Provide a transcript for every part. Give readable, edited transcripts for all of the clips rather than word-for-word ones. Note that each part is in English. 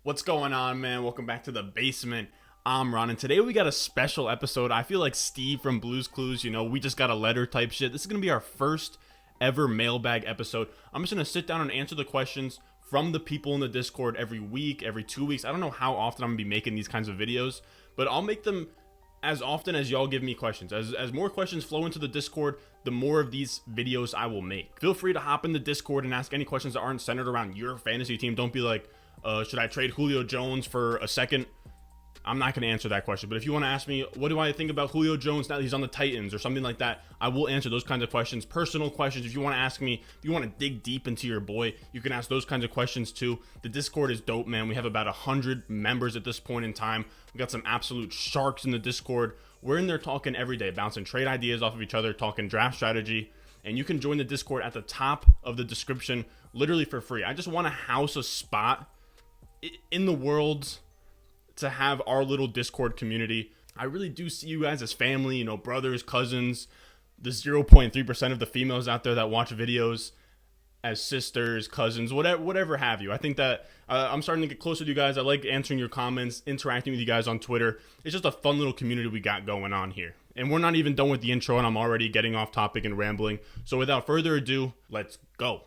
What's going on, man? Welcome back to the basement. I'm Ron, and today we got a special episode. I feel like Steve from Blue's Clues, we just got a letter type shit. This is going to be our first ever mailbag episode. I'm just going to sit down and answer the questions from the people in the Discord every week, every 2 weeks. I don't know how often I'm going to be making these kinds of videos, but I'll make them as often as y'all give me questions. As more questions flow into the Discord, the more of these videos I will make. Feel free to hop in the Discord and ask any questions that aren't centered around your fantasy team. Don't be like, should I trade Julio Jones for a second? I'm not going to answer that question. But if you want to ask me, what do I think about Julio Jones now that he's on the Titans or something like that, I will answer those kinds of questions. Personal questions. If you want to ask me, if you want to dig deep into your boy, you can ask those kinds of questions too. The Discord is dope, man. We have about 100 members at this point in time. We got some absolute sharks in the Discord. We're in there talking every day, bouncing trade ideas off of each other, talking draft strategy. And you can join the Discord at the top of the description, literally for free. I just want to house a spot in the world to have our little Discord community. I really do see you guys as family, brothers, cousins, the 0.3% of the females out there that watch videos as sisters, cousins, whatever have you. I think that I'm starting to get closer to you guys. I like answering your comments, interacting with you guys on Twitter. It's just a fun little community we got going on here. And we're not even done with the intro, and I'm already getting off topic and rambling. So without further ado, let's go.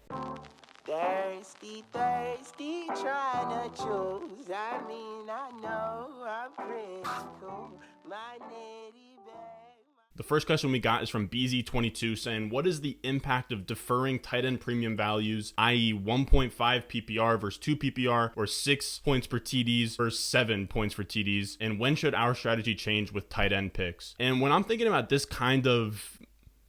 Thirsty, trying to choose. I know I'm pretty cool. My nitty bag. The first question we got is from BZ22 saying, what is the impact of deferring tight end premium values, i.e. 1.5 PPR versus 2 PPR, or 6 points per TDs versus 7 points for TDs, and when should our strategy change with tight end picks? And when I'm thinking about this kind of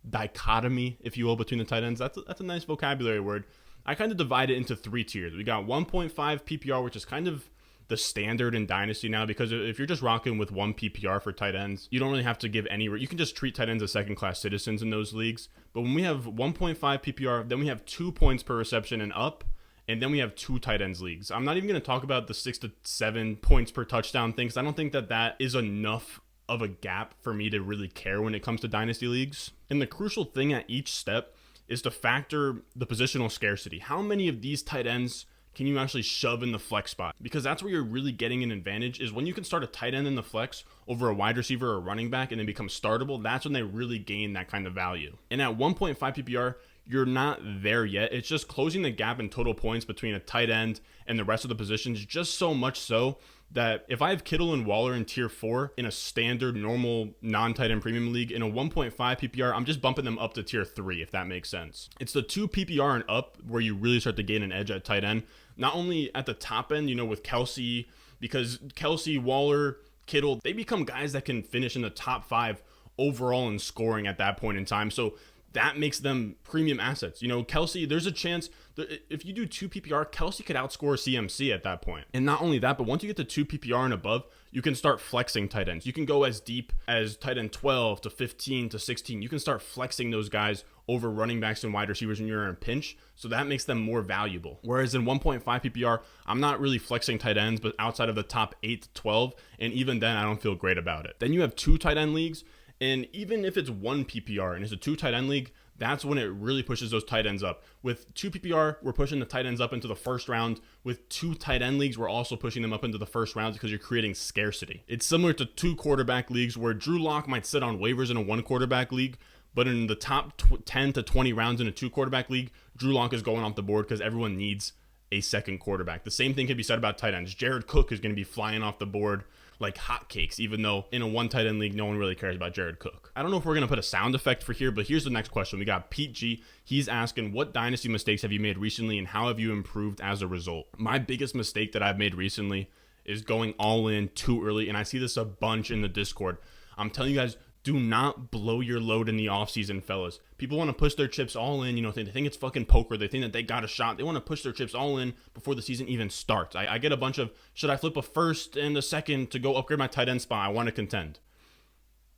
dichotomy, if you will, between the tight ends, that's a nice vocabulary word. I kind of divide it into 3 tiers. We got 1.5 PPR, which is kind of the standard in Dynasty now, because if you're just rocking with 1 PPR for tight ends, you don't really have to give any. You can just treat tight ends as second-class citizens in those leagues. But when we have 1.5 PPR, then we have 2 points per reception and up, and then we have 2 tight ends leagues. I'm not even going to talk about the 6 to 7 points per touchdown thing, because I don't think that is enough of a gap for me to really care when it comes to Dynasty leagues. And the crucial thing at each step is to factor the positional scarcity. How many of these tight ends can you actually shove in the flex spot? Because that's where you're really getting an advantage, is when you can start a tight end in the flex over a wide receiver or a running back and then become startable. That's when they really gain that kind of value. And at 1.5 PPR, you're not there yet. It's just closing the gap in total points between a tight end and the rest of the positions, just so much so that if I have Kittle and Waller in tier 4 in a standard normal non-tight end premium league, in a 1.5 PPR, I'm just bumping them up to tier 3, if that makes sense. It's the 2 PPR and up where you really start to gain an edge at tight end. Not only at the top end, with Kelsey, because Kelsey, Waller, Kittle, they become guys that can finish in the top 5 overall in scoring at that point in time. So that makes them premium assets. Kelsey, there's a chance that if you do 2 PPR, Kelsey could outscore CMC at that point. And not only that, but once you get to 2 PPR and above, you can start flexing tight ends. You can go as deep as tight end 12 to 15 to 16. You can start flexing those guys over running backs and wide receivers when you're in a pinch. So that makes them more valuable. Whereas in 1.5 PPR, I'm not really flexing tight ends, but outside of the top 8 to 12. And even then, I don't feel great about it. Then you have 2 tight end leagues. And even if it's 1 PPR and it's a 2 tight end league, that's when it really pushes those tight ends up. With 2 PPR, we're pushing the tight ends up into the first round. With 2 tight end leagues, we're also pushing them up into the first round because you're creating scarcity. It's similar to 2 quarterback leagues where Drew Lock might sit on waivers in a 1 quarterback league, but in the top 10 to 20 rounds in a 2 quarterback league, Drew Lock is going off the board because everyone needs a second quarterback. The same thing can be said about tight ends. Jared Cook is going to be flying off the board like hotcakes, even though in a 1 tight end league, no one really cares about Jared Cook. I don't know if we're going to put a sound effect for here, but here's the next question. We got Pete G. He's asking, what dynasty mistakes have you made recently and how have you improved as a result? My biggest mistake that I've made recently is going all in too early, and I see this a bunch in the Discord. I'm telling you guys, do not blow your load in the offseason, fellas. People want to push their chips all in. They think it's fucking poker. They think that they got a shot. They want to push their chips all in before the season even starts. I get a bunch of, should I flip a first and a second to go upgrade my tight end spot? I want to contend.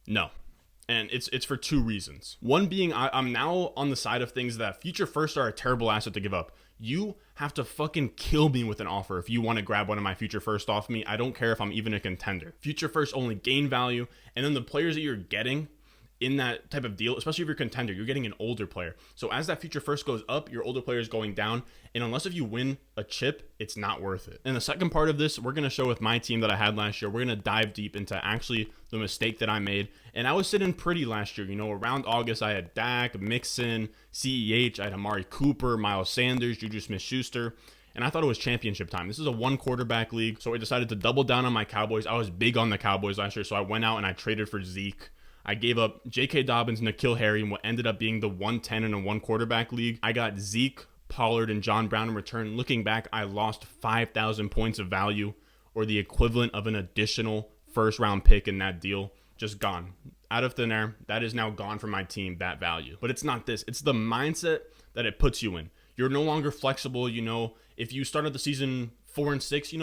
No. And it's for 2 reasons. One being, I'm now on the side of things that future firsts are a terrible asset to give up. You have to fucking kill me with an offer if you want to grab one of my future first off me. I don't care if I'm even a contender. Future first only gain value, and then the players that you're getting, in that type of deal, especially if you're a contender, you're getting an older player. So as that future first goes up, your older player is going down. And unless if you win a chip, it's not worth it. In the second part of this, we're going to show with my team that I had last year, we're going to dive deep into actually the mistake that I made. And I was sitting pretty last year. Around August, I had Dak, Mixon, CEH, I had Amari Cooper, Miles Sanders, Juju Smith-Schuster. And I thought it was championship time. This is a one quarterback league. So I decided to double down on my Cowboys. I was big on the Cowboys last year. So I went out and I traded for Zeke. I gave up J.K. Dobbins, N'Keal Harry, and what ended up being the 110 in a one quarterback league. I got Zeke, Pollard, and John Brown in return. Looking back, I lost 5,000 points of value, or the equivalent of an additional first round pick in that deal. Just gone. Out of thin air. That is now gone from my team, that value. But it's not this. It's the mindset that it puts you in. You're no longer flexible. If you started the season 4-6,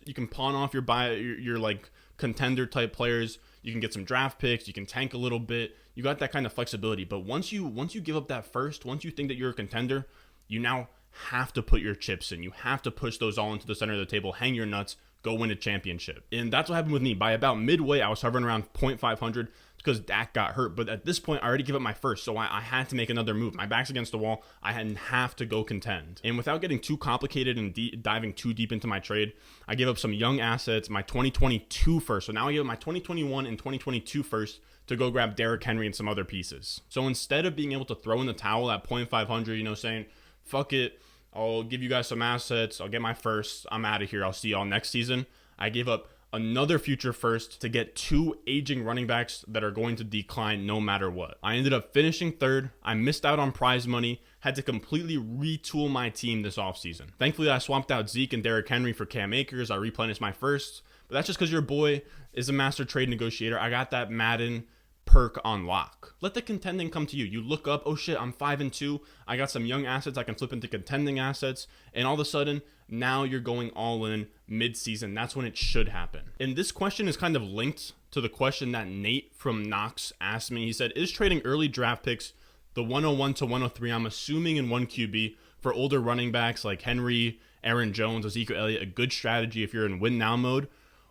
you can pawn off your like contender type players. You can get some draft picks. You can tank a little bit. You got that kind of flexibility. But once you give up that first, once you think that you're a contender, you now have to put your chips in. You have to push those all into the center of the table, hang your nuts, go win a championship. And that's what happened with me. By about midway, I was hovering around 0.500 because Dak got hurt. But at this point, I already gave up my first, so I had to make another move. My back's against the wall. I have to go contend. And without getting too complicated and diving too deep into my trade, I gave up some young assets, my 2022 first. So now I give up my 2021 and 2022 first to go grab Derrick Henry and some other pieces. So instead of being able to throw in the towel at 0.500, saying, fuck it, I'll give you guys some assets, I'll get my first, I'm out of here, I'll see y'all next season, I gave up another future first to get 2 aging running backs that are going to decline no matter what. I ended up finishing third. I missed out on prize money, had to completely retool my team this offseason. Thankfully, I swapped out Zeke and Derrick Henry for Cam Akers. I replenished my first, but that's just because your boy is a master trade negotiator. I got that Madden perk on lock. Let the contending come to you. You look up, oh shit, I'm 5-2. I got some young assets I can flip into contending assets, and all of a sudden, now you're going all in mid-season. That's when it should happen. And this question is kind of linked to the question that Nate from Knox asked me. He said, is trading early draft picks, the 101 to 103, I'm assuming in one QB, for older running backs like Henry, Aaron Jones, Ezekiel Elliott, a good strategy if you're in win now mode?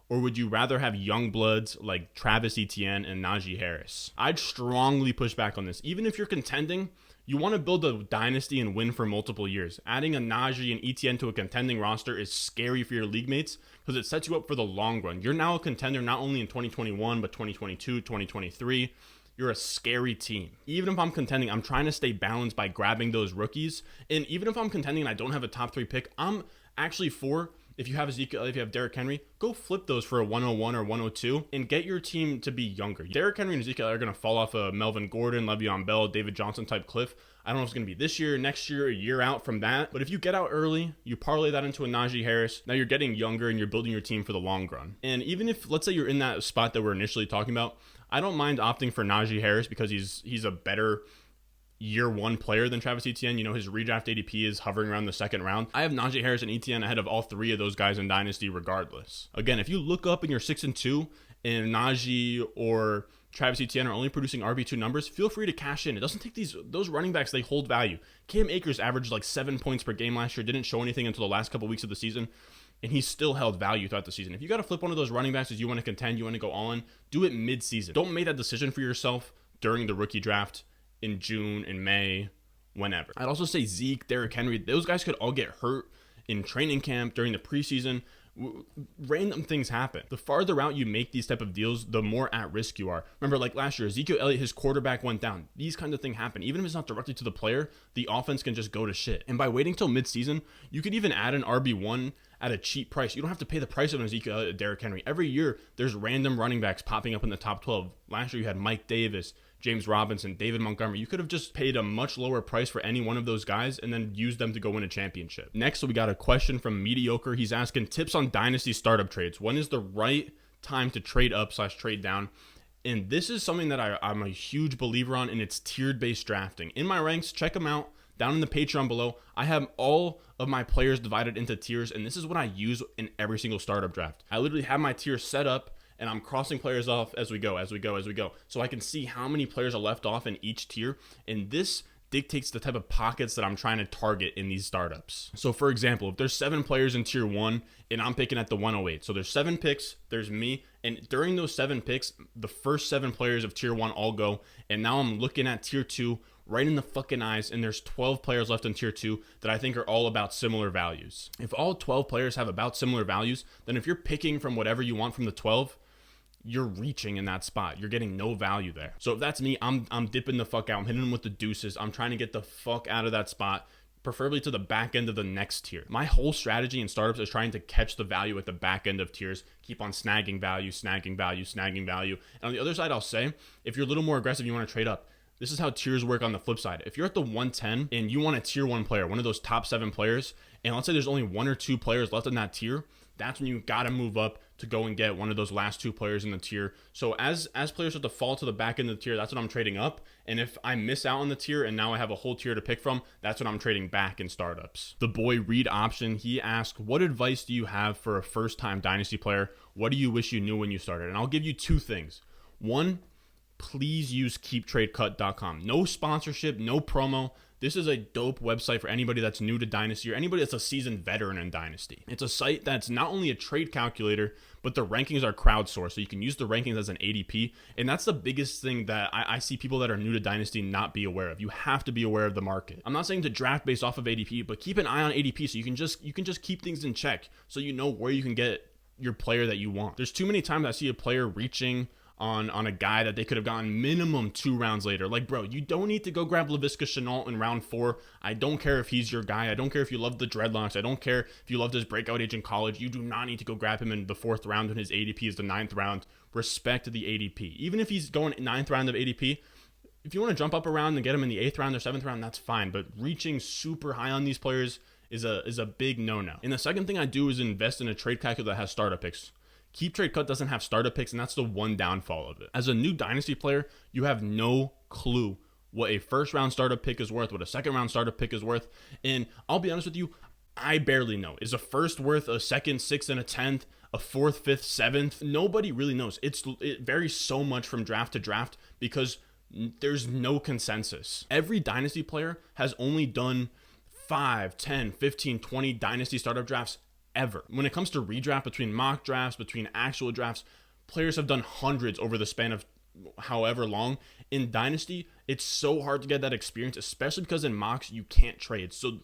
Or would you rather have young bloods like Travis Etienne and Najee Harris? I'd strongly push back on this. Even if you're contending, you want to build a dynasty and win for multiple years. Adding a Najee and Etienne to a contending roster is scary for your league mates because it sets you up for the long run. You're now a contender not only in 2021, but 2022, 2023. You're a scary team. Even if I'm contending, I'm trying to stay balanced by grabbing those rookies. And even if I'm contending and I don't have a top 3 pick, I'm actually for, if you have Ezekiel, if you have Derrick Henry, go flip those for a 101 or 102 and get your team to be younger. Derrick Henry and Ezekiel are going to fall off a Melvin Gordon, Le'Veon Bell, David Johnson type cliff. I don't know if it's going to be this year, next year, a year out from that. But if you get out early, you parlay that into a Najee Harris, now you're getting younger and you're building your team for the long run. And even if, let's say you're in that spot that we're initially talking about, I don't mind opting for Najee Harris because he's a better year one player than Travis Etienne. His redraft ADP is hovering around the second round. I have Najee Harris and Etienne ahead of all 3 of those guys in Dynasty regardless. Again, if you look up and you're 6-2 and Najee or Travis Etienne are only producing RB2 numbers, feel free to cash in. It doesn't take those running backs, they hold value. Cam Akers averaged like 7 points per game last year, didn't show anything until the last couple weeks of the season, and he still held value throughout the season. If you got to flip one of those running backs as you want to contend, you want to go all in, do it mid-season. Don't make that decision for yourself during the rookie draft in June, in May, whenever. I'd also say Zeke, Derrick Henry, those guys could all get hurt in training camp during the preseason. Random things happen. The farther out you make these type of deals, the more at risk you are. Remember, like last year, Ezekiel Elliott, his quarterback went down. These kinds of things happen. Even if it's not directly to the player, the offense can just go to shit. And by waiting till midseason, you could even add an RB1 at a cheap price. You don't have to pay the price of an Ezekiel Elliott, Derrick Henry. Every year, there's random running backs popping up in the top 12. Last year, you had Mike Davis, James Robinson, David Montgomery. You could have just paid a much lower price for any one of those guys and then used them to go win a championship. Next, we got a question from Mediocre. He's asking tips on Dynasty startup trades. When is the right time to trade up / trade down? And this is something that I'm a huge believer on, and it's tiered-based drafting. In my ranks, check them out. Down in the Patreon below, I have all of my players divided into tiers, and this is what I use in every single startup draft. I literally have my tiers set up, and I'm crossing players off as we go. So I can see how many players are left off in each tier. And this dictates the type of pockets that I'm trying to target in these startups. So for example, if there's 7 players in tier 1 and I'm picking at the 108, so there's 7 picks, there's me, and during those 7 picks, the first 7 players of tier 1 all go, and now I'm looking at tier 2 right in the fucking eyes, and there's 12 players left in tier 2 that I think are all about similar values. If all 12 players have about similar values, then if you're picking from whatever you want from the 12, you're reaching in that spot. You're getting no value there. So if that's me, I'm dipping the fuck out. I'm hitting them with the deuces. I'm trying to get the fuck out of that spot, preferably to the back end of the next tier. My whole strategy in startups is trying to catch the value at the back end of tiers, keep on snagging value, snagging value, snagging value. And on the other side, I'll say, if you're a little more aggressive, you want to trade up, this is how tiers work on the flip side. If you're at the 110 and you want a tier 1 player, one of those top 7 players, and let's say there's only 1 or 2 players left in that tier, that's when you got to move up to go and get one of those last 2 players in the tier. So as players start to fall to the back end of the tier, that's when I'm trading up. And if I miss out on the tier and now I have a whole tier to pick from, that's when I'm trading back in startups. The boy Reed Option, he asked, what advice do you have for a first-time Dynasty player? What do you wish you knew when you started? And I'll give you 2 things. 1, please use keeptradecut.com. No sponsorship, no promo. This is a dope website for anybody that's new to Dynasty or anybody that's a seasoned veteran in Dynasty. It's a site that's not only a trade calculator, but the rankings are crowdsourced. So you can use the rankings as an ADP. And that's the biggest thing that I see people that are new to Dynasty not be aware of. You have to be aware of the market. I'm not saying to draft based off of ADP, but keep an eye on ADP so you can just keep things in check so you know where you can get your player that you want. There's too many times I see a player reaching on a guy that they could have gotten minimum 2 rounds later. Like, bro, you don't need to go grab Laviska Shenault in round 4. I don't care if he's your guy. I don't care if you love the dreadlocks. I don't care if you loved his breakout age in college. You do not need to go grab him in the 4th round when his ADP is the 9th round. Respect the ADP. Even if he's going 9th round of ADP, if you want to jump up around and get him in the 8th round or 7th round, that's fine. But reaching super high on these players is a big no-no. And the second thing I do is invest in a trade calculator that has startup picks. Keep Trade Cut doesn't have startup picks, and that's the one downfall of it. As a new Dynasty player, you have no clue what a first-round startup pick is worth, what a second-round startup pick is worth. And I'll be honest with you, I barely know. Is a first worth a second, 6th, and a 10th, a 4th, 5th, 7th? Nobody really knows. It varies so much from draft to draft because there's no consensus. Every Dynasty player has only done 5, 10, 15, 20 Dynasty startup drafts ever. When it comes to redraft, between mock drafts, between actual drafts, players have done hundreds over the span of however long. In Dynasty, it's so hard to get that experience, especially because in mocks, you can't trade. So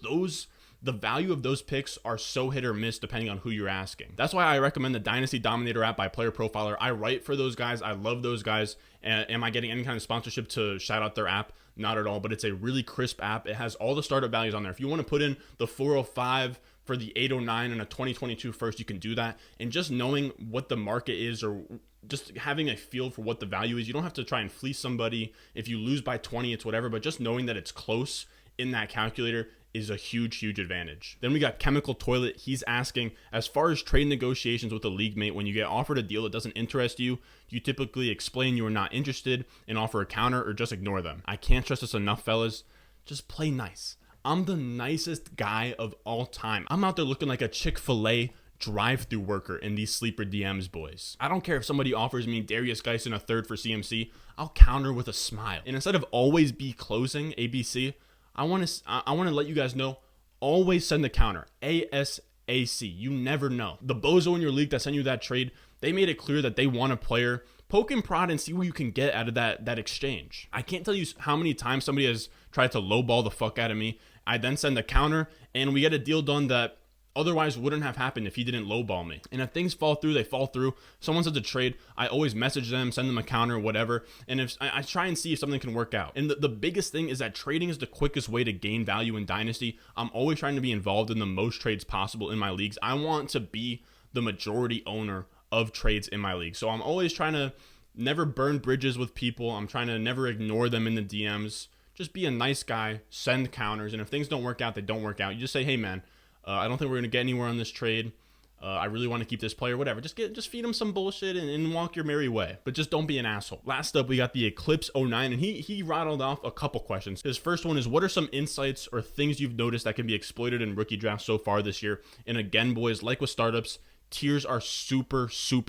the value of those picks are so hit or miss depending on who you're asking. That's why I recommend the Dynasty Dominator app by Player Profiler. I write for those guys. I love those guys. Am I getting any kind of sponsorship to shout out their app? Not at all, but it's a really crisp app. It has all the startup values on there. If you want to put in the 405 for the 809 and a 2022 first, you can do that. And just knowing what the market is, or just having a feel for what the value is, you don't have to try and fleece somebody. If you lose by 20, it's whatever, but just knowing that it's close in that calculator is a huge advantage. Then we got Chemical Toilet. He's asking, as far as trade negotiations with a league mate, when you get offered a deal that doesn't interest you, do you typically explain you are not interested and offer a counter, or just ignore them? I can't stress this enough, fellas. Just play nice. I'm the nicest guy of all time. I'm out there looking like a Chick-fil-A drive-through worker in these sleeper DMs, boys. I don't care if somebody offers me Darius Geisen a 3rd for CMC. I'll counter with a smile. And instead of always be closing ABC, I want to let you guys know, always send the counter. ASAC. You never know. The bozo in your league that sent you that trade, they made it clear that they want a player. Poke and prod and see what you can get out of that exchange. I can't tell you how many times somebody has tried to lowball the fuck out of me. I then send the counter, and we get a deal done that otherwise wouldn't have happened if he didn't lowball me. And if things fall through, they fall through. Someone says a trade, I always message them, send them a counter, whatever. And if I try and see if something can work out. And the biggest thing is that trading is the quickest way to gain value in Dynasty. I'm always trying to be involved in the most trades possible in my leagues. I want to be the majority owner of trades in my league. So I'm always trying to never burn bridges with people. I'm trying to never ignore them in the DMs. Just be a nice guy, send counters, and if things don't work out, they don't work out. You just say, hey man, I don't think we're going to get anywhere on this trade. I really want to keep this player, whatever. Just feed him some bullshit and walk your merry way. But just don't be an asshole. Last up, we got the Eclipse 09, and he rattled off a couple questions. His first one is, what are some insights or things you've noticed that can be exploited in rookie drafts so far this year? And again, boys, like with startups, tiers are super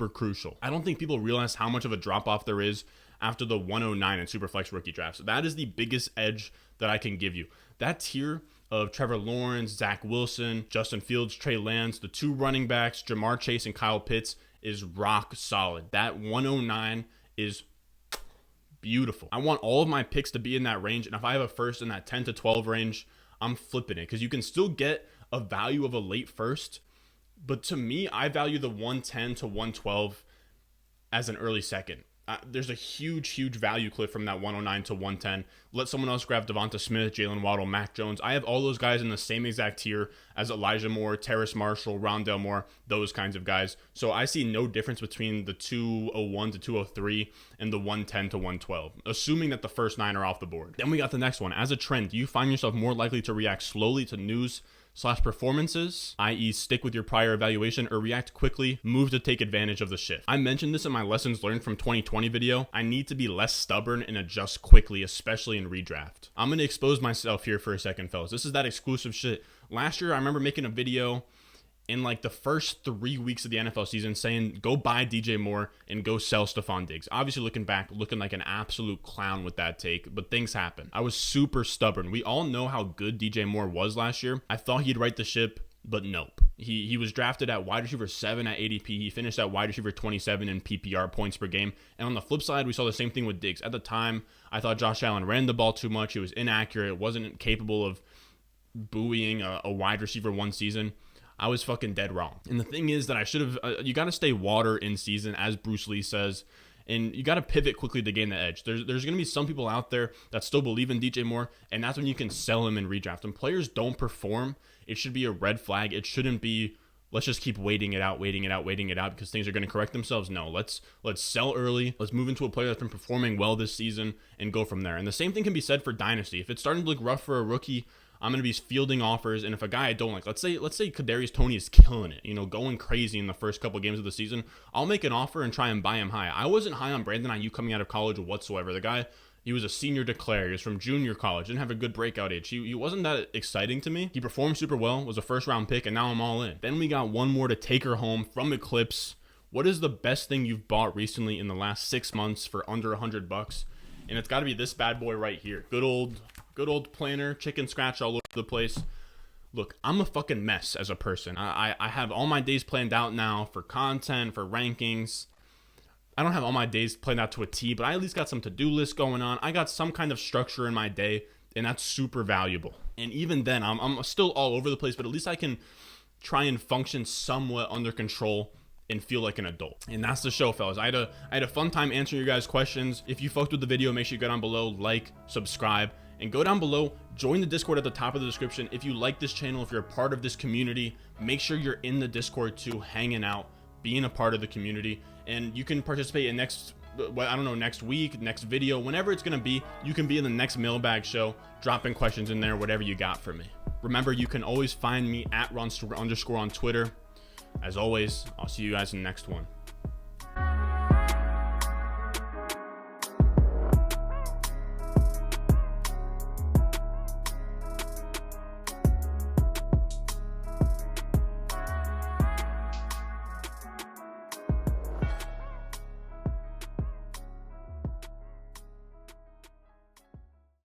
crucial. I don't think people realize how much of a drop-off there is after the 109 in Superflex rookie drafts. That is the biggest edge that I can give you. That tier of Trevor Lawrence, Zach Wilson, Justin Fields, Trey Lance, the 2 running backs, Jamar Chase and Kyle Pitts is rock solid. That 109 is beautiful. I want all of my picks to be in that range, and if I have a first in that 10 to 12 range, I'm flipping it, because you can still get a value of a late first, but to me, I value the 110 to 112 as an early second. There's a huge value clip from that 109 to 110. Let someone else grab Devonta Smith, Jalen Waddle, Mac Jones. I have all those guys in the same exact tier as Elijah Moore, Terrace Marshall, Rondale Moore, those kinds of guys. So I see no difference between the 201 to 203 and the 110 to 112, assuming that the first 9 are off the board. Then we got the next one. As a trend, do you find yourself more likely to react slowly to news/performances, i.e. stick with your prior evaluation, or react quickly, move to take advantage of the shift? I mentioned this in my lessons learned from 2020 video. I need to be less stubborn and adjust quickly, especially in redraft. I'm going to expose myself here for a second, fellas. This is that exclusive shit. Last year, I remember making a video in like the first 3 weeks of the NFL season saying, go buy DJ Moore and go sell Stephon Diggs. Obviously, looking back, looking like an absolute clown with that take, but things happen. I was super stubborn. We all know how good DJ Moore was last year. I thought he'd right the ship, but nope. He was drafted at wide receiver 7 at ADP. He finished at wide receiver 27 in PPR points per game. And on the flip side, we saw the same thing with Diggs. At the time, I thought Josh Allen ran the ball too much. He was inaccurate, wasn't capable of buoying a wide receiver 1 season. I was fucking dead wrong. And the thing is that I should have, you got to stay water in season, as Bruce Lee says, and you got to pivot quickly to gain the edge. There's going to be some people out there that still believe in DJ Moore, and that's when you can sell him in redraft. When players don't perform, it should be a red flag. It shouldn't be, let's just keep waiting it out because things are going to correct themselves. No, let's sell early. Let's move into a player that's been performing well this season and go from there. And the same thing can be said for Dynasty. If it's starting to look rough for a rookie, I'm going to be fielding offers, and if a guy I don't like, let's say Kadarius Toney is killing it, going crazy in the first couple games of the season, I'll make an offer and try and buy him high. I wasn't high on Brandon Ayuk coming out of college whatsoever. The guy, he was a senior declare. He was from junior college, didn't have a good breakout age. He wasn't that exciting to me. He performed super well, was a first-round pick, and now I'm all in. Then we got one more to take her home from Eclipse. What is the best thing you've bought recently in the last 6 months for under $100? And it's got to be this bad boy right here. Good old planner, chicken scratch all over the place. Look, I'm a fucking mess as a person. I have all my days planned out now for content, for rankings. I don't have all my days planned out to a T, but I at least got some to-do lists going on. I got some kind of structure in my day, and that's super valuable. And even then, I'm still all over the place, but at least I can try and function somewhat under control and feel like an adult. And that's the show, fellas. I had a fun time answering your guys' questions. If you fucked with the video, make sure you go down below, like, subscribe, and go down below, join the Discord at the top of the description. If you like this channel, if you're a part of this community, make sure you're in the Discord too, hanging out, being a part of the community. And you can participate in next week, next video, whenever it's gonna be. You can be in the next mailbag show, dropping questions in there, whatever you got for me. Remember, you can always find me at @Ronster_ on Twitter. As always, I'll see you guys in the next one.